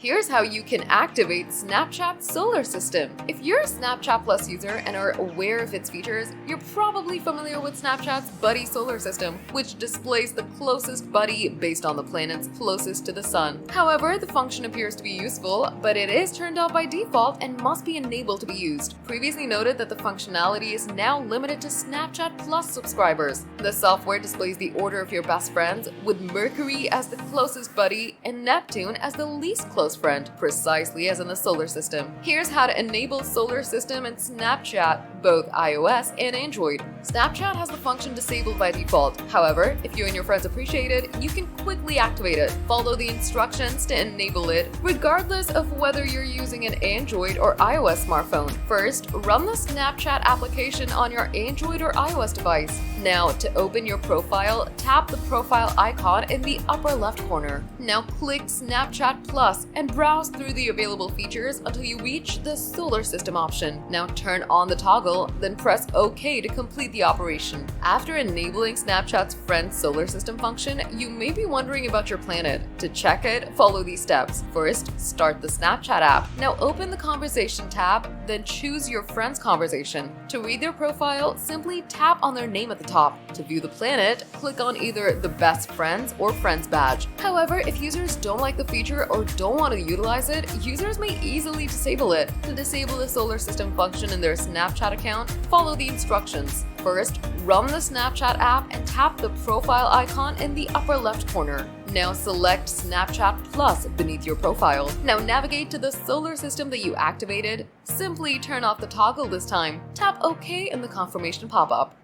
Here's how you can activate Snapchat Solar System. If you're a Snapchat Plus user and are aware of its features, you're probably familiar with Snapchat's Buddy Solar System, which displays the closest buddy based on the planets closest to the sun. However, the function appears to be useful, but it is turned off by default and must be enabled to be used. Previously noted that the functionality is now limited to Snapchat Plus subscribers. The software displays the order of your best friends, with Mercury as the closest buddy and Neptune as the least close friend, precisely as in the solar system. Here's how to enable Solar System in Snapchat, both iOS and Android. Snapchat has the function disabled by default. However, if you and your friends appreciate it, you can quickly activate it. Follow the instructions to enable it, regardless of whether you're using an Android or iOS smartphone. First, run the Snapchat application on your Android or iOS device. Now, to open your profile, tap the profile icon in the upper left corner. Now click Snapchat Plus and browse through the available features until you reach the Solar System option. Now turn on the toggle, then press OK to complete the operation. After enabling Snapchat's Friend Solar System function, you may be wondering about your planet. To check it, follow these steps. First, start the Snapchat app. Now open the Conversation tab, then choose your friend's conversation. To read their profile, simply tap on their name at the top. To view the planet, click on either the Best Friends or Friends badge. However, if users don't like the feature or don't want to utilize it, users may easily disable it. To disable the Solar System function in their Snapchat account, follow the instructions. First, run the Snapchat app and tap the profile icon in the upper left corner. Now select Snapchat Plus beneath your profile. Now navigate to the solar system that you activated. Simply turn off the toggle this time. Tap OK in the confirmation pop-up.